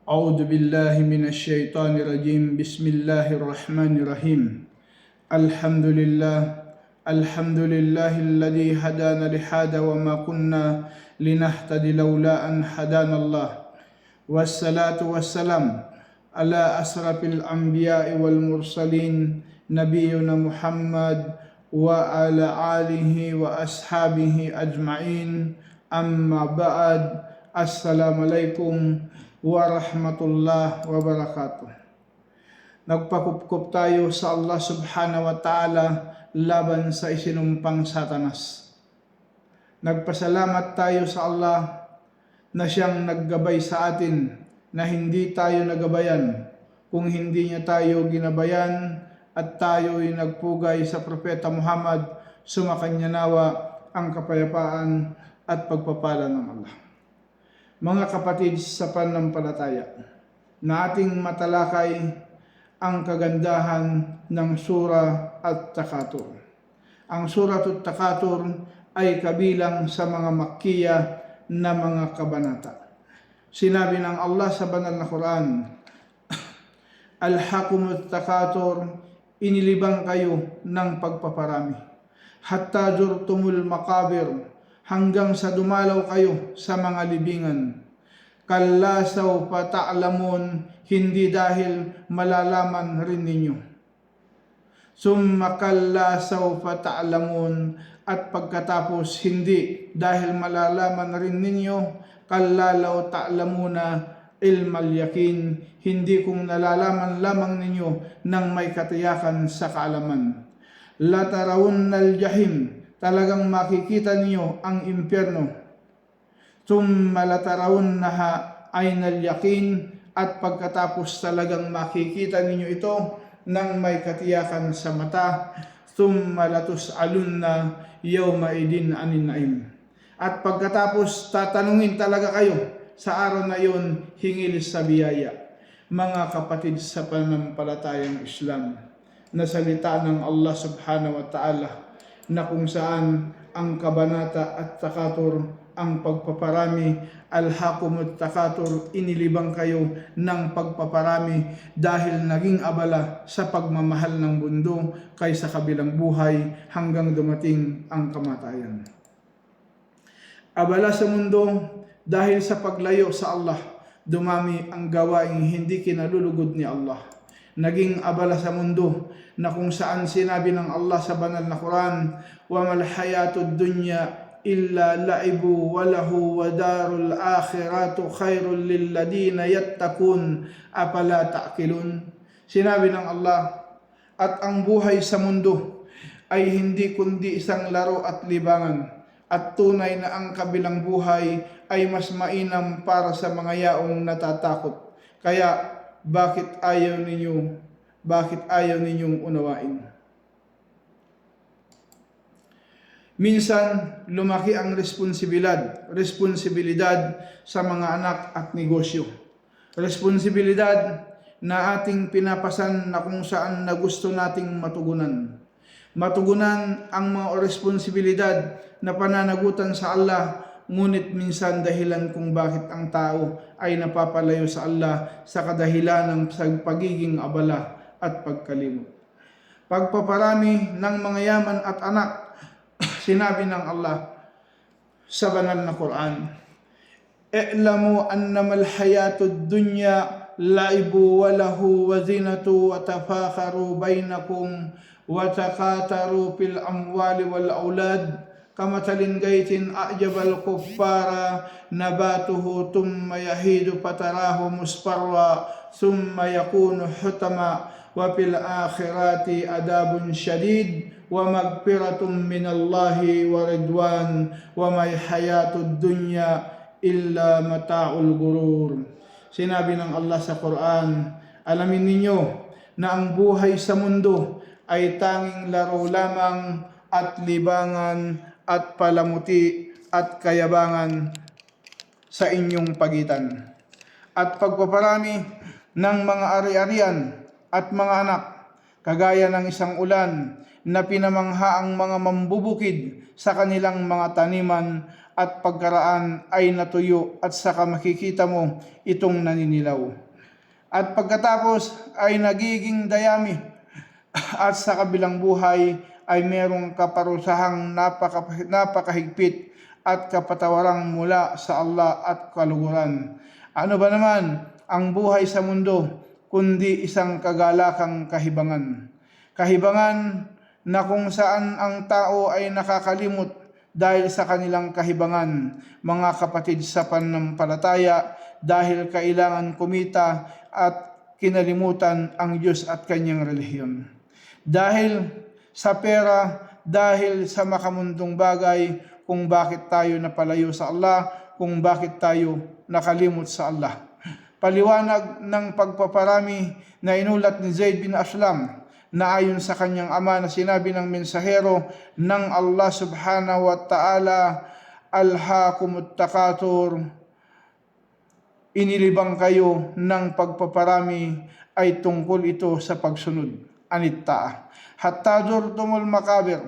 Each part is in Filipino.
أعوذ بالله من الشيطان الرجيم. بسم الله الرحمن الرحيم. الحمد لله الذي هدانا لهذا وما كنا لنهتدي لولا أن هدانا الله. والصلاة والسلام على أشرف الأنبياء والمرسلين نبينا محمد وعلى آله وأصحابه أجمعين. أما بعد. السلام عليكم warahmatullahi wabarakatuh. Nagpakupkup tayo sa Allah subhanahu wa ta'ala laban sa isinumpang Satanas. Nagpasalamat tayo sa Allah na siyang naggabay sa atin, na hindi tayo nagabayan kung hindi niya tayo ginabayan, at tayo'y nagpugay sa Propeta Muhammad. Sumakanya nawa ang kapayapaan at pagpapala ng Allah. Mga kapatid sa pananampalataya, na ating matalakay ang kagandahan ng Surah At-Takatur. Ang Surah At-Takatur ay kabilang sa mga Makkiya na mga kabanata. Sinabi ng Allah sa banal na Quran, Alhaakumut takatur, inilibang kayo ng pagpaparami. Hatta zurtumul maqabir, hanggang sa dumalaw kayo sa mga libingan. Kalla sawfa ta'lamun, hindi dahil malalaman rin ninyo. Summa kalla sawfa ta'lamun, at pagkatapos hindi dahil malalaman rin ninyo. Kalla law ta'lamuna ilmal yakin, hindi kung nalalaman lamang ninyo ng may katiyakan sa kaalaman. La tarawunnal jahim, talagang makikita niyo ang impyerno. Thumma latarawunnaha aynal yakin, at pagkatapos talagang makikita ninyo ito nang may katiyakan sa mata. Thumma latus'alunna yawma idin anin naim, at pagkatapos tatanungin talaga kayo sa araw na iyon hingil sa biyaya. Mga kapatid sa pananampalatayang Islam, na salita ng Allah subhanahu wa ta'ala, na kung saan ang kabanata at takatur, ang pagpaparami, alhaakumut takatur, inilibang kayo ng pagpaparami dahil naging abala sa pagmamahal ng mundo kaysa kabilang buhay hanggang dumating ang kamatayan. Abala sa mundo dahil sa paglayo sa Allah, dumami ang gawaing hindi kinalulugod ni Allah. Naging abala sa mundo na kung saan sinabi ng Allah sa banal na Quran, وَمَا الْحَيَاةُ الدُّنْيَا إِلَّا لَعِبٌ وَلَهُ وَدَارُ الْآخِرَةُ خَيْرٌ لِلَّذِينَ يَتَّقُونَ أَفَلَا تَعْقِلُونَ. Sinabi ng Allah, at ang buhay sa mundo ay hindi kundi isang laro at libangan, at tunay na ang kabilang buhay ay mas mainam para sa mga yaong natatakot. Kaya bakit ayaw ninyong unawain? Minsan, lumaki ang responsibilidad sa mga anak at negosyo. Responsibilidad na ating pinapasan na kung saan na gusto nating matugunan. Matugunan ang mga responsibilidad na pananagutan sa Allah, ngunit minsan dahilan kung bakit ang tao ay napapalayo sa Allah sa kadahilan ng pagiging abala at pagkalimot. Pagpaparami ng mga yaman at anak, sinabi ng Allah sa banal na Quran, i'lamu annamal hayatud dunya laibu wa lahu wa zinatu wa tafakharu bainakum wa takataru fil amwali wal aulad kamatalin gaitin a'jabal kuffara nabatuhu thumma yahidu patarahu musfarra thumma yakunu hutama wa fil akhirati adabun syadid wa magfiratum minallahi wa ridwan wa may hayatud dunya illa mata'ul gurur. Sinabi ng Allah sa Quran, alamin ninyo na ang buhay sa mundo ay tanging laro lamang at libangan at palamuti at kayabangan sa inyong pagitan. At pagpaparami ng mga ari-arian at mga anak, kagaya ng isang ulan na pinamangha ang mga mambubukid sa kanilang mga taniman, at pagkaraan ay natuyo at saka makikita mo itong naninilaw. At pagkatapos ay nagiging dayami at sa kabilang buhay ay merong kaparusahang napakahigpit at kapatawarang mula sa Allah at kaluguran. Ano ba naman ang buhay sa mundo kundi isang kagalakang kahibangan? Kahibangan na kung saan ang tao ay nakakalimot dahil sa kanilang kahibangan, mga kapatid sa pananampalataya, dahil kailangan kumita at kinalimutan ang Diyos at kanyang relihiyon. Dahil sa pera, dahil sa makamundong bagay, kung bakit tayo napalayo sa Allah, kung bakit tayo nakalimot sa Allah. Paliwanag ng pagpaparami na inulat ni Zaid bin Aslam na ayon sa kanyang ama na sinabi ng mensahero ng Allah subhanahu wa ta'ala, alhaakumut takatur, inilibang kayo ng pagpaparami ay tungkol ito sa pagsunod. Anitta, hatta zurtumul makabir,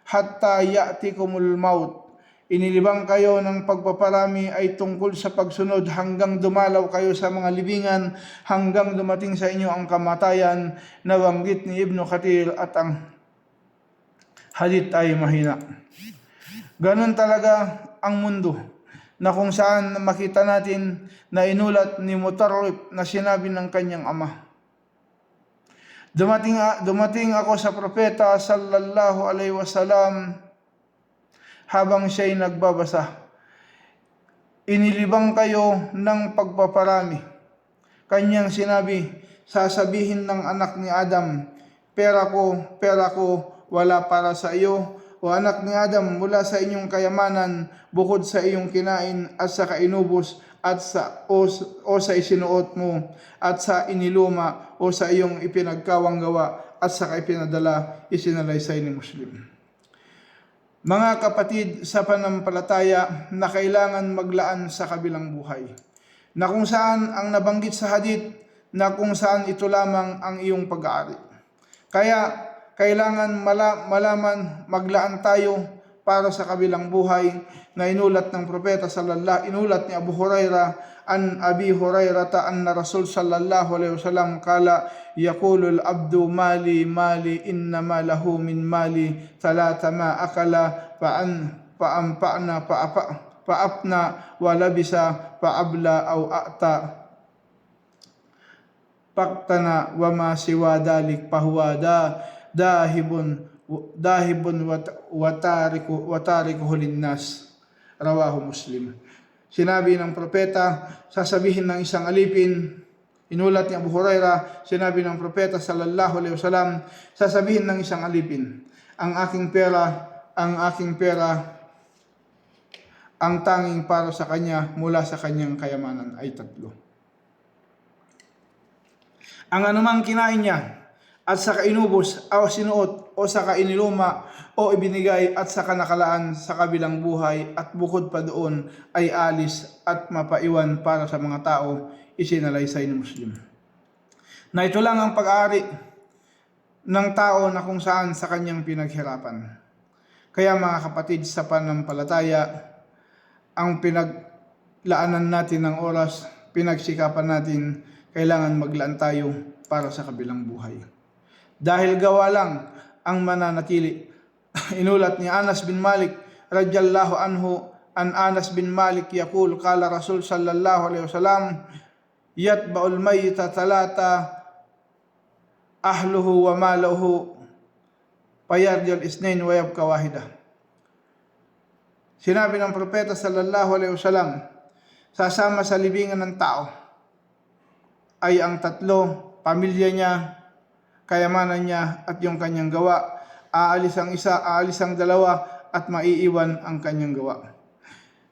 hatta ya'tikumul maut. Inilibang kayo ng pagpaparami ay tungkol sa pagsunod hanggang dumalaw kayo sa mga libingan, hanggang dumating sa inyo ang kamatayan, na banggit ni Ibn Kathir, at ang hadith ay mahina. Ganun talaga ang mundo, na kung saan makita natin na inulat ni Mutarrif na sinabi ng kanyang ama, dumating ako sa propeta sallallahu alaihi wasallam habang siya'y nagbabasa. Inilibang kayo ng pagpaparami. Kanyang sinabi, sasabihin ng anak ni Adam, pera ko, wala para sa iyo. O anak ni Adam, mula sa inyong kayamanan, bukod sa iyong kinain at sa kainubos, at o sa isinuot mo, at sa iniluma, o sa iyong ipinagkawang gawa, at sa ipinadala, isinalaysay ni Muslim. Mga kapatid sa pananampalataya na kailangan maglaan sa kabilang buhay, na kung saan ang nabanggit sa hadith na kung saan ito lamang ang iyong pag-aari. Kaya kailangan malaman maglaan tayo para sa kabilang buhay na inulat ng propeta inulat ni Abu Hurairah an Abi Hurairah anna Rasul sallallahu alaihi wasallam qala yaqulul abdu mali innama lahu min mali thalatha ma akala fa'apna wa labisa fa'abla aw a'ta paktana wa ma siwa dalik fahuwa dahibun wa tarikuhu linnas. Rawahu Muslim. Sinabi ng propeta, sasabihin ng isang alipin, inulat ni Abu Hurairah, sinabi ng propeta sallallahu alaihi wasallam, sasabihin ng isang alipin, ang aking pera, ang tanging para sa kanya mula sa kanyang kayamanan ay tatlo. Ang anumang kinain niya, at sa kainubos o sinuot o sa kainiluma o ibinigay at sa kanakalaan sa kabilang buhay at bukod pa doon ay alis at mapaiwan para sa mga tao, isinalaysay ni Muslim. Na ito lang ang pag-aari ng tao na kung saan sa kanyang pinaghirapan. Kaya mga kapatid sa pananampalataya, ang pinaglaanan natin ng oras, pinagsikapan natin, kailangan maglaan tayo para sa kabilang buhay. Dahil gawa lang ang mananatili. Inulat ni Anas bin Malik radhiyallahu anhu an Anas bin Malik yaqul qala Rasul sallallahu alaihi wasallam yatba'ul mayyita talata ahluhu wa maluhu fayarjul isnain wa yabqa wahida. Sinabi ng propeta sallallahu alaihi wasallam, sasama sa libingan ng tao ay ang tatlo, pamilya niya, kayamanan niya at yung kanyang gawa. Aalis ang isa, aalis ang dalawa, at maiiwan ang kanyang gawa.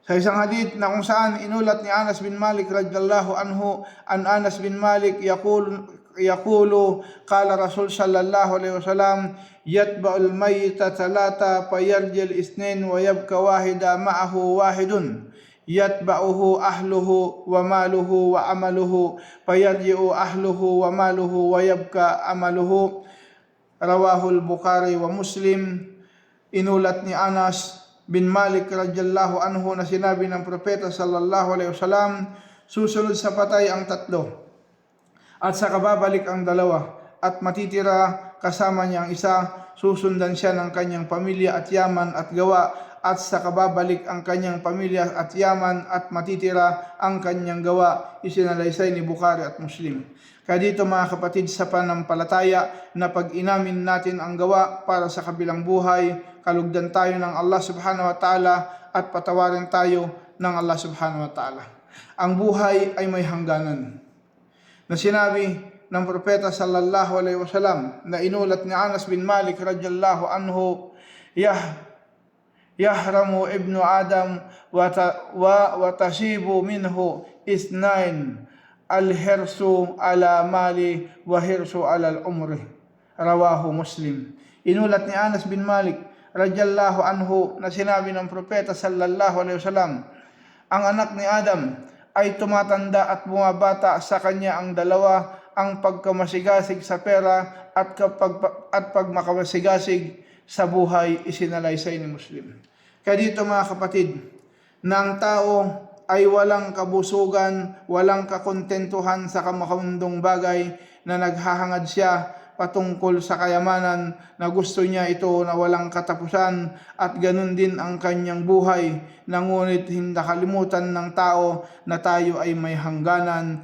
Sa isang hadith na kung saan inulat ni Anas bin Malik radhiyallahu anhu an Anas bin Malik yaqulu qala Rasul sallallahu alaihi wasallam yatba'ul mayyita thalatha fayarjil isnain wa yabqa wahida ma'ahu wahidun yatba'uhu ahluhu wa maluhu wa amaluhu fayarji'u ahluhu wa maluhu wa yabqa amaluhu. Rawahul Bukhari wa Muslim. Inulat ni Anas bin Malik radhiyallahu anhu na sinabi ng propeta sallallahu alaihi wasallam, susunod sa patay ang tatlo at sa kababalik ang dalawa at matitira kasama niya ang isa, susundan siya ng kanyang pamilya at yaman at gawa, at sa kababalik ang kanyang pamilya at yaman at matitira ang kanyang gawa. Isinalaysay ni Bukhari at Muslim. Kaya dito mga kapatid, sa panampalataya na pag inamin natin ang gawa para sa kabilang buhay, kalugdan tayo ng Allah subhanahu wa ta'ala at patawarin tayo ng Allah subhanahu wa ta'ala. Ang buhay ay may hangganan. Na sinabi ng propeta sallallahu alaihi wasallam na inulat ni Anas bin Malik radhiyallahu anhu, yahramu ibnu Adam wa tasibu minhu isnain, al-hirsu ala mali wa hirsu ala al-umri. Rawahu Muslim. Inulat ni Anas bin Malik radhiyallahu anhu na sinabi ng propeta sallallahu alaihi wasallam, ang anak ni Adam ay tumatanda at bumabata sa kanya ang dalawa, ang pagkamasigasig sa pera at pagmakamasigasig sa buhay. Isinalaysay ni Muslim. Kaya dito mga kapatid, na ang tao ay walang kabusugan, walang kakontentuhan sa kamakundong bagay, na naghahangad siya patungkol sa kayamanan, na gusto niya ito na walang katapusan, at ganun din ang kanyang buhay. Ngunit hindi kalimutan ng tao na tayo ay may hangganan.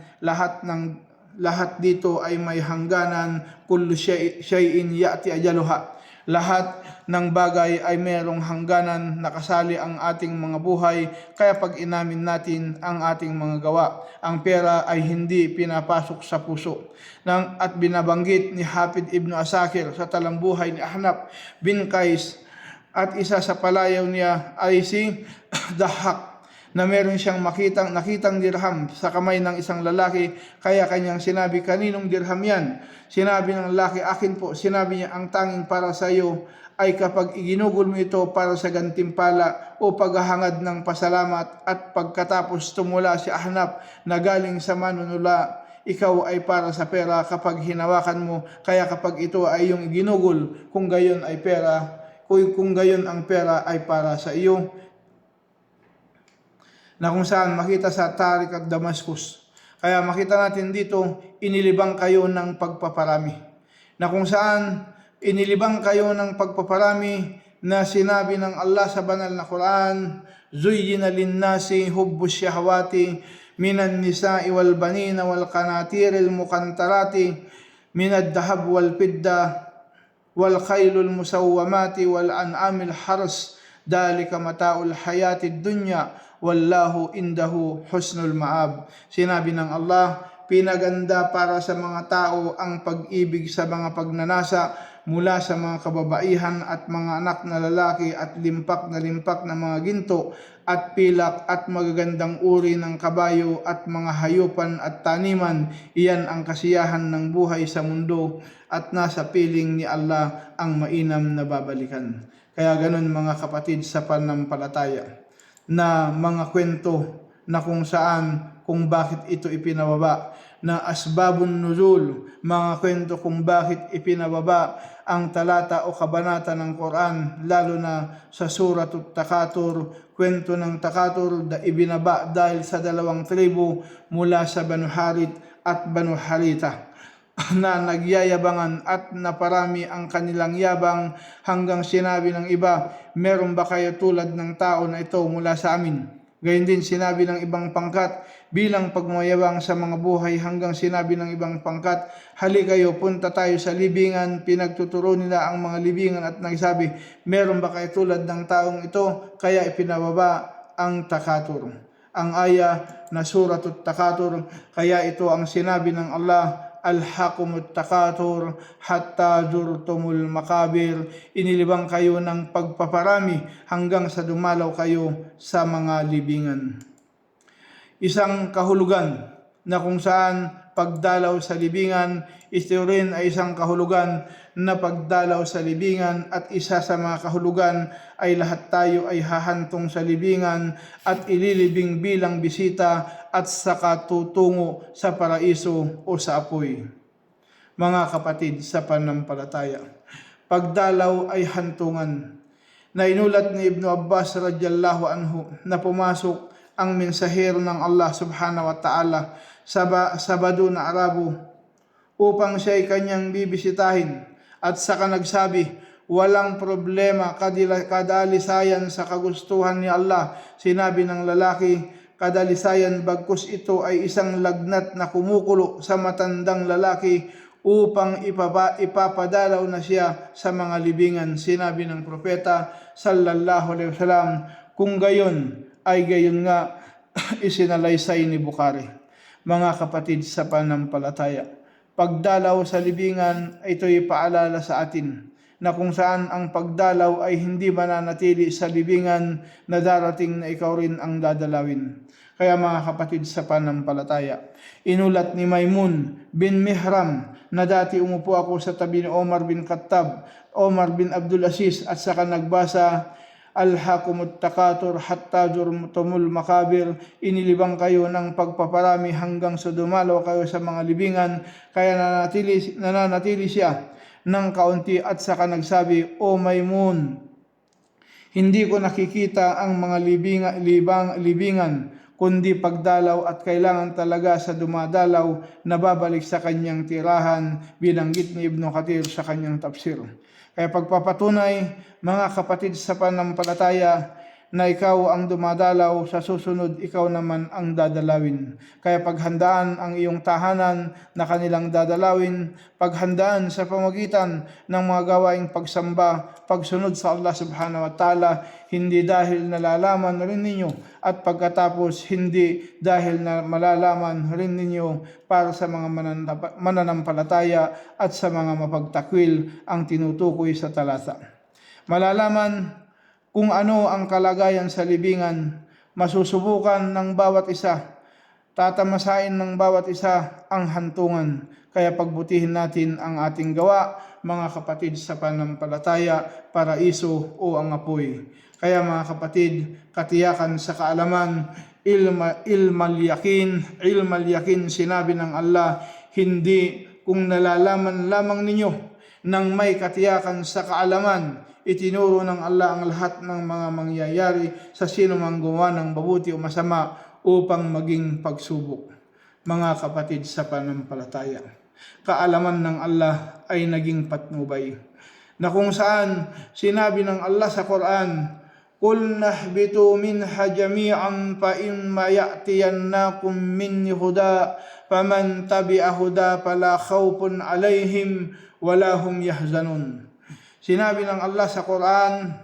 Lahat dito ay may hangganan. Kullu shay'in ya'ti ajaluha. Lahat ng bagay ay mayroong hangganan, nakasali ang ating mga buhay. Kaya pag inamin natin ang ating mga gawa, ang pera ay hindi pinapasok sa puso. At binabanggit ni Hafid Ibn Asakir sa talambuhay ni Ahnaf bin Qais, at isa sa palayaw niya ay si Dahak, na meron siyang nakitang dirham sa kamay ng isang lalaki. Kaya kanyang sinabi, kaninong dirham yan? Sinabi ng lalaki, akin po. Sinabi niya, ang tanging para sa iyo ay kapag iginugol mo ito para sa gantimpala o paghahangad ng pasalamat. At pagkatapos tumula si Ahnaf na galing sa manunula, ikaw ay para sa pera kapag hinawakan mo. Kaya kapag ito ay yung ginugol, kung gayon ay pera, kung gayon ang pera ay para sa iyo. Na kung saan makita sa Tariq at Damascus. Kaya makita natin dito, inilibang kayo ng pagpaparami. Na kung saan inilibang kayo ng pagpaparami, na sinabi ng Allah sa banal na Quran, zuyyina linnasi hubbus syahwati minan nisa'i wal banina wal qanatiril muqantarati minad dahab wal fidda wal khaylul musawwamati wal an'amil hars, dalika mata'ul hayatid dunya wallahu indahu husnul ma'ab. Sinabi ng Allah, pinaganda para sa mga tao ang pag-ibig sa mga pagnanasa mula sa mga kababaihan at mga anak na lalaki, at limpak na mga ginto at pilak at magagandang uri ng kabayo at mga hayupan at taniman. Iyan ang kasiyahan ng buhay sa mundo, at nasa piling ni Allah ang mainam na babalikan. Kaya ganun mga kapatid sa panampalataya, na mga kwento na kung saan, kung bakit ito ipinababa, na asbabun nuzul, mga kwento kung bakit ipinababa ang talata o kabanata ng Quran, lalo na sa Suratut Takatur. Kwento ng Takatur na ibinaba dahil sa dalawang tribu mula sa Banu Harith at Banu Haritha, na nagyayabangan at naparami ang kanilang yabang, hanggang sinabi ng iba, meron ba kayo tulad ng tao na ito mula sa amin? Gayon din sinabi ng ibang pangkat bilang pagmayabang sa mga buhay, hanggang sinabi ng ibang pangkat, hali kayo, punta tayo sa libingan. Pinagtuturo nila ang mga libingan at nagsabi, meron ba kayo tulad ng taong ito? Kaya ipinababa ang Takatur, ang aya na Suratut Takatur. Kaya ito ang sinabi ng Allah, alhaqumut takatur hatta zurtumul makabir. Inilibang kayo ng pagpaparami hanggang sa dumalaw kayo sa mga libingan. Isang kahulugan na kung saan pagdalaw sa libingan, ito rin ay isang kahulugan na pagdalaw sa libingan, at isa sa mga kahulugan ay lahat tayo ay hahantong sa libingan at ililibing bilang bisita at saka tutungo sa paraiso o sa apoy. Mga kapatid sa panampalataya, pagdalaw ay hantungan. na inulat ni Ibn Abbas radiyallahu anhu na pumasok ang mensahero ng Allah subhanahu wa ta'ala sa Sabado na Arabo upang siya ay kanyang bibisitahin, at saka nagsabi, walang problema, kadalisayan sa kagustuhan ni Allah. Sinabi ng lalaki, kadalisayan bagkus ito ay isang lagnat na kumukulo sa matandang lalaki upang ipapadalaw na siya sa mga libingan. Sinabi ng propeta sallallahu alaihi wasallam, kung gayon ay gayon nga isinalaysay ni Bukhari. Mga kapatid sa pananampalataya, pagdalaw sa libingan, ito'y paalala sa atin na kung saan ang pagdalaw ay hindi mananatili sa libingan na darating na ikaw rin ang dadalawin. Kaya mga kapatid sa pananampalataya, inulat ni Maimun bin Mihram na dati umupo ako sa tabi ni Omar bin Khattab, Omar bin Abdul Aziz, at saka nagbasa, Alhaakumut takatur hatta zurtumul makabir, inilibang kayo ng pagpaparami hanggang sa dumalaw kayo sa mga libingan. Kaya nananatili siya ng kaunti at saka nagsabi, O Maimun, hindi ko nakikita ang mga libingan kundi pagdalaw, at kailangan talaga sa dumadalaw na babalik sa kanyang tirahan, binanggit ni Ibn Kathir sa kanyang tafsir. Kaya pagpapatunay, mga kapatid sa pananampalataya, na ikaw ang dumadalaw, sa susunod ikaw naman ang dadalawin. Kaya paghandaan ang iyong tahanan na kanilang dadalawin, paghandaan sa pamagitan ng mga gawaing pagsamba, pagsunod sa Allah subhanahu wa ta'ala, hindi dahil nalalaman rin ninyo, at pagkatapos hindi dahil na malalaman rin ninyo, para sa mga mananampalataya at sa mga mapagtakwil ang tinutukoy sa talata. Malalaman kung ano ang kalagayan sa libingan, masusubukan ng bawat isa, tatamasain ng bawat isa ang hantungan. Kaya pagbutihin natin ang ating gawa, mga kapatid sa pananampalataya, paraiso o ang apoy. Kaya mga kapatid, katiyakan sa kaalaman, ilmal yakin, sinabi ng Allah, hindi kung nalalaman lamang ninyo ng may katiyakan sa kaalaman, itinuro ng Allah ang lahat ng mga mangyayari sa sino mang gumawa ng mabuti o masama upang maging pagsubok. Mga kapatid sa pananampalataya, kaalaman ng Allah ay naging patnubay, na kung saan sinabi ng Allah sa Quran, Qul nahbitu minha jami'an fa imma ya'tiyannakum minni huda faman tabi'a huda fala khawfun 'alaihim wala hum yahzanun. Sinabi ng Allah sa Quran,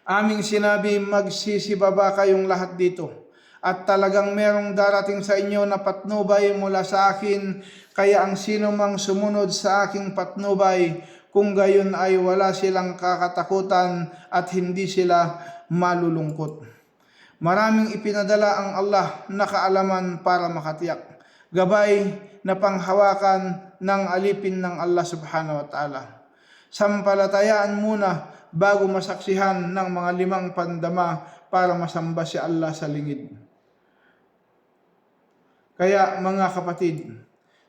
aming sinabi, magsisibaba kayong lahat dito, at talagang merong darating sa inyo na patnubay mula sa akin, kaya ang sino mang sumunod sa aking patnubay, kung gayon ay wala silang kakatakutan at hindi sila malulungkot. Maraming ipinadala ang Allah na kaalaman para makatiyak, gabay na panghawakan ng alipin ng Allah subhanahu wa ta'ala. Sampalatayaan muna bago masaksihan ng mga 5 pandama para masamba si Allah sa lingid. Kaya mga kapatid,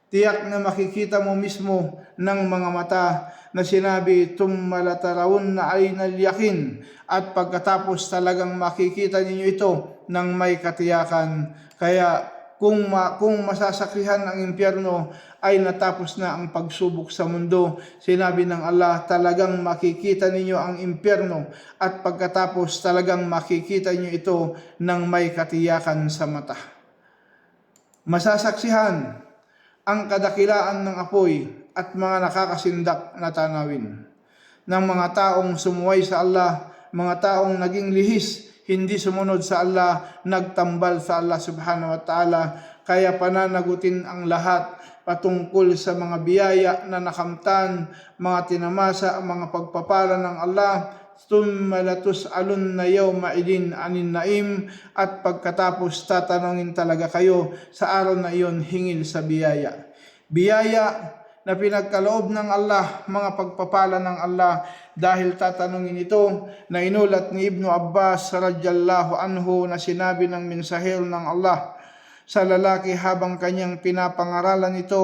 tiyak na makikita mo mismo ng mga mata na sinabi, tummalatarawun na aynal yakin, at pagkatapos talagang makikita ninyo ito ng may katiyakan. Kaya kung masasakrihan ang impyerno ay natapos na ang pagsubok sa mundo, sinabi ng Allah, talagang makikita ninyo ang impyerno, at pagkatapos talagang makikita ninyo ito ng may katiyakan sa mata. Masasaksihan ang kadakilaan ng apoy at mga nakakasindak na tanawin ng mga taong sumuway sa Allah, mga taong naging lihis, hindi sumunod sa Allah, nagtambal sa Allah subhanahu wa ta'ala. Kaya pananagutin ang lahat patungkol sa mga biyaya na nakamtan, mga tinamasa, mga pagpapala ng Allah. Thumma latus'alunna yawma idin anin naim, at pagkatapos tatanungin talaga kayo sa araw na iyon hingil sa biyaya. Biyaya na pinagkaloob ng Allah, mga pagpapala ng Allah, dahil tatanungin ito na inulat ni Ibn Abbas radiyallahu anhu na sinabi ng mensahero ng Allah sa lalaki habang kanyang pinapangaralan ito,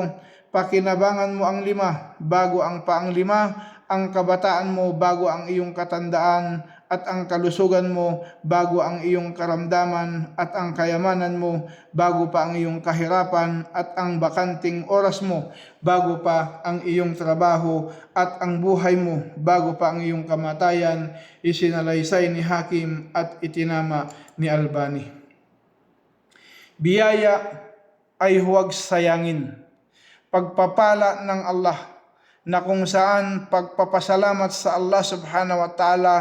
pakinabangan mo ang 5 bago ang paang 5 ang kabataan mo bago ang iyong katandaan, at ang kalusugan mo bago ang iyong karamdaman, at ang kayamanan mo bago pa ang iyong kahirapan, at ang bakanting oras mo bago pa ang iyong trabaho, at ang buhay mo bago pa ang iyong kamatayan, isinalaysay ni Hakim at itinama ni Albani. Biyaya ay huwag sayangin. Pagpapala ng Allah na kung saan pagpapasalamat sa Allah subhanahu wa ta'ala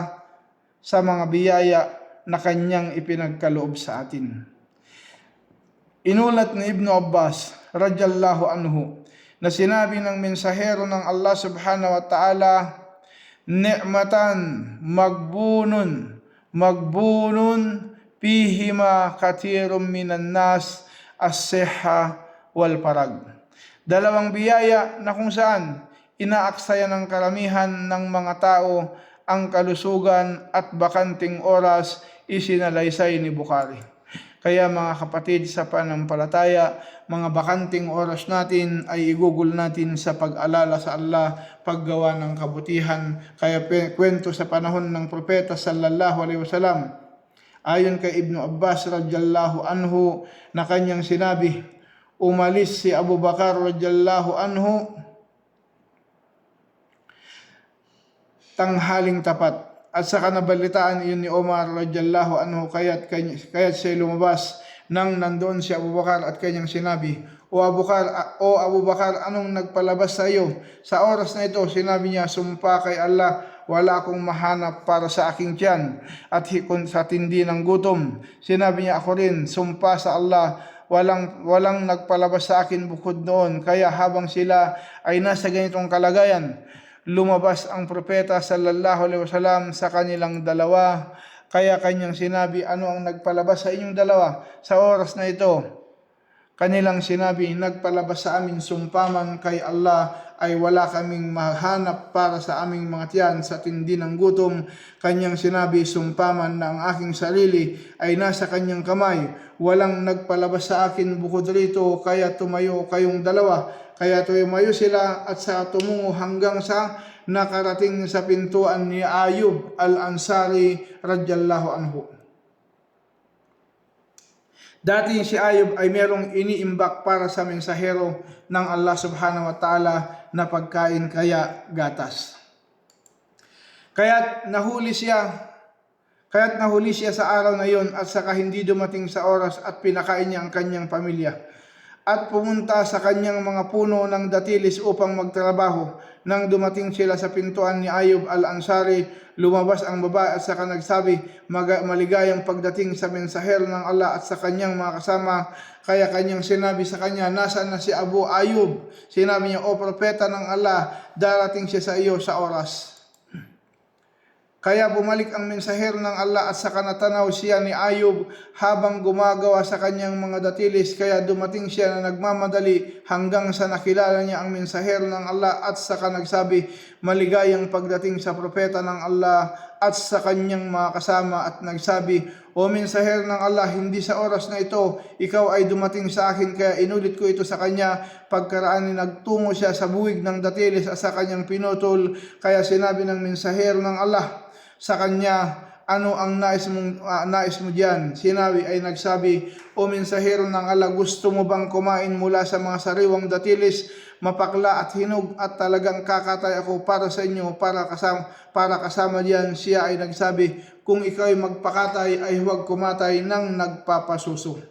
sa mga biyaya na kanyang ipinagkaloob sa atin. Inulat ni Ibn Abbas radiyallahu anhu na sinabi ng mensahero ng Allah subhanahu wa ta'ala, ni'matan magbunun pihima katirun minan nas as-sihha wal parag. Dalawang biyaya na kung saan inaaksaya ng karamihan ng mga tao ang kalusugan at bakanting oras, isinalaysay ni Bukhari. Kaya mga kapatid sa pananampalataya, mga bakanting oras natin ay igugol natin sa pag-alala sa Allah, paggawa ng kabutihan. Kaya kwento sa panahon ng propeta sallallahu alaihi wasallam, ayon kay Ibn Abbas radiyallahu anhu na kanyang sinabi, umalis si Abu Bakar radiyallahu anhu tanghaling tapat, at saka nabalitaan iyon ni Omar radiyallahu anhu, kaya't siya lumabas nang nandoon si Abu Bakar at kanyang sinabi, O Abu Bakar, anong nagpalabas sa iyo sa oras na ito? Sinabi niya, sumpa kay Allah, wala akong mahanap para sa aking tiyan at sa tindi ng gutom. Sinabi niya, ako rin, sumpa sa Allah, walang nagpalabas sa akin bukod noon. Kaya habang sila ay nasa ganitong kalagayan, lumabas ang propeta sallallahu alaihi wasallam sa kanilang dalawa. Kaya kanyang sinabi, ano ang nagpalabas sa inyong dalawa sa oras na ito? Kanilang sinabi, nagpalabas sa amin sumpaman kay Allah ay wala kaming mahanap para sa aming mga tiyan sa tindi ng gutom. Kanyang sinabi, sumpaman na ang aking sarili ay nasa kanyang kamay. Walang nagpalabas sa akin bukod rito, kaya tumayo kayong dalawa. Kaya tumayo sila at sa tumungo hanggang sa nakarating sa pintuan ni Ayub al-Ansari radiyallahu anhu. Dati si Ayub ay merong iniimbak para sa mensahero ng Allah subhanahu wa ta'ala na pagkain, kaya gatas. Kaya't nahuli siya sa araw na yon, at saka hindi dumating sa oras at pinakain niya ang kanyang pamilya. At pumunta sa kanyang mga puno ng datilis upang magtrabaho. Nang dumating sila sa pintuan ni Ayub al-Ansari, lumabas ang babae at saka nagsabi, maligayang pagdating sa mensahero ng Allah at sa kanyang mga kasama. Kaya kanyang sinabi sa kanya, nasaan na si Abu Ayub? Sinabi niya, o propeta ng Allah, darating siya sa iyo sa oras. Kaya bumalik ang mensahero ng Allah at saka natanaw siya ni Ayub habang gumagawa sa kanyang mga datilis. Kaya dumating siya na nagmamadali hanggang sa nakilala niya ang mensahero ng Allah at saka nagsabi, maligayang pagdating sa propeta ng Allah at sa kanyang mga kasama, at nagsabi, o mensahero ng Allah, hindi sa oras na ito ikaw ay dumating sa akin, kaya inulit ko ito sa kanya. Pagkaraan ni nagtungo siya sa buwig ng datilis at sa kanyang pinutol. Kaya sinabi ng mensahero ng Allah sa kanya, ano ang nais mo diyan? Nagsabi, o mensahero ng Allah, gusto mo bang kumain mula sa mga sariwang datilis, mapakla at hinog, at talagang kakatay ako para sa inyo, para kasama diyan? Siya ay nagsabi, kung ikaw ay magpakatay ay huwag kumatay ng nagpapasuso.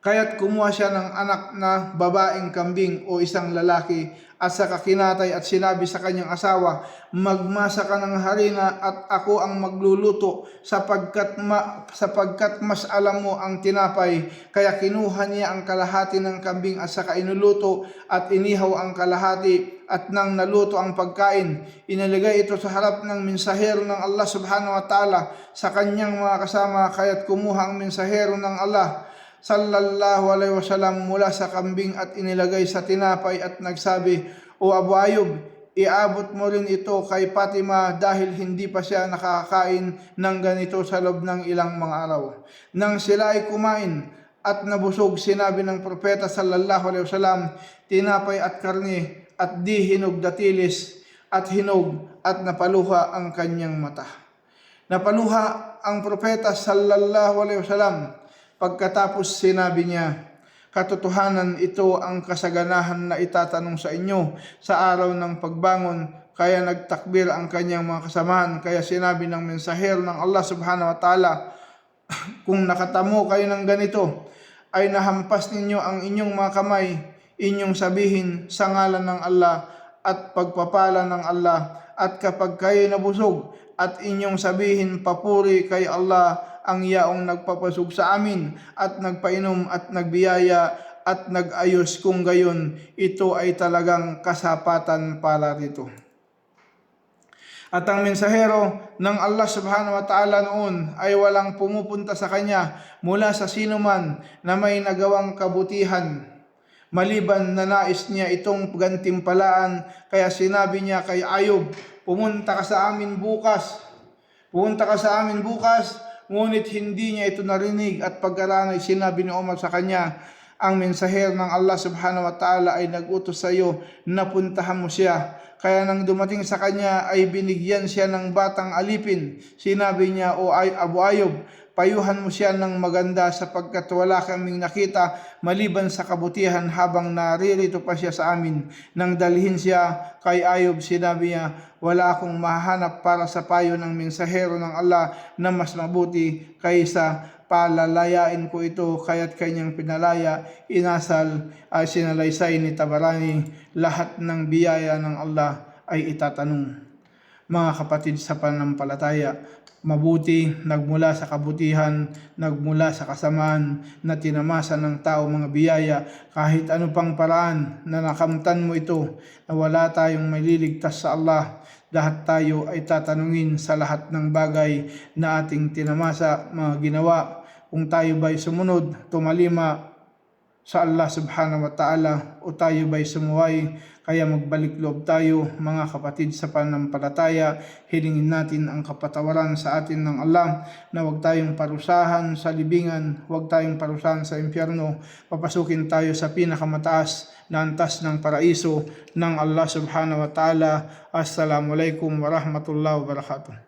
Kaya't kumuha siya ng anak na babaeng kambing o isang lalaki at saka kinatay at sinabi sa kanyang asawa, magmasa ka ng harina at ako ang magluluto sapagkat mas alam mo ang tinapay. Kaya kinuha niya ang kalahati ng kambing at saka inuluto at inihaw ang kalahati, at nang naluto ang pagkain, inilagay ito sa harap ng mensahero ng Allah subhanahu wa ta'ala sa kanyang mga kasama. Kaya't kumuha ang mensahero ng Allah sallallahu alaihi wasallam mula sa kambing at inilagay sa tinapay at nagsabi, o Abu Ayub, iabot mo rin ito kay Fatima dahil hindi pa siya nakakain ng ganito sa loob ng ilang mga araw. Nang sila ay kumain at nabusog, sinabi ng propeta sallallahu alaihi wasallam, tinapay at karne at di hinog datilis at hinog at napaluha ang kanyang mata. Napaluha ang propeta sallallahu alaihi wasallam pagkatapos sinabi niya, katotohanan ito ang kasaganahan na itatanong sa inyo sa araw ng pagbangon. Kaya nagtakbir ang kanyang mga kasamahan. Kaya sinabi ng mensahero ng Allah subhanahu wa ta'ala, kung nakatamo kayo ng ganito, ay nahampas ninyo ang inyong mga kamay, inyong sabihin sa ngalan ng Allah at pagpapala ng Allah. At kapag kayo nabusog, at inyong sabihin papuri kay Allah ang yaong nagpapasug sa amin at nagpainom at nagbiyaya at nag-ayos, kung gayon ito ay talagang kasapatan para rito. At ang mensahero ng Allah subhanahu wa ta'ala noon ay walang pumupunta sa kanya mula sa sinuman na may nagawang kabutihan, maliban na nais niya itong gantimpalaan. Kaya sinabi niya kay Ayub, pumunta ka sa amin bukas, ngunit hindi niya ito narinig. At pagkaraan ay sinabi ni Umar sa kanya, ang mensahero ng Allah subhanahu wa ta'ala ay nag-utos sa iyo na puntahan mo siya. Kaya nang dumating sa kanya ay binigyan siya ng batang alipin. Sinabi niya, o Abu Ayub, payuhan mo siya ng maganda sapagkat wala kaming nakita maliban sa kabutihan habang naririto pa siya sa amin. Nang dalhin siya kay Ayub, sinabi niya, wala akong mahanap para sa payo ng mensahero ng Allah na mas mabuti kaysa palalayain ko ito. Kaya't kanyang pinalaya, inasal, ay sinalaysay ni Tabarani. Lahat ng biyaya ng Allah ay itatanong. Mga kapatid sa pananampalataya, mabuti nagmula sa kabutihan, nagmula sa kasamaan na tinamasa ng tao mga biyaya. Kahit ano pang paraan na nakamtan mo ito, na wala tayong maliligtas sa Allah. Lahat tayo ay tatanungin sa lahat ng bagay na ating tinamasa, mga ginawa, kung tayo ba'y sumunod, tumalima sa Allah subhanahu wa ta'ala, o tayo ba'y sumuway. Kaya magbalik loob tayo, mga kapatid sa pananampalataya. Hilingin natin ang kapatawaran sa atin ng Allah, na huwag tayong parusahan sa libingan, huwag tayong parusahan sa impyerno. Papasukin tayo sa pinakamataas na antas ng paraiso ng Allah subhanahu wa ta'ala. Assalamualaikum warahmatullahi wabarakatuh.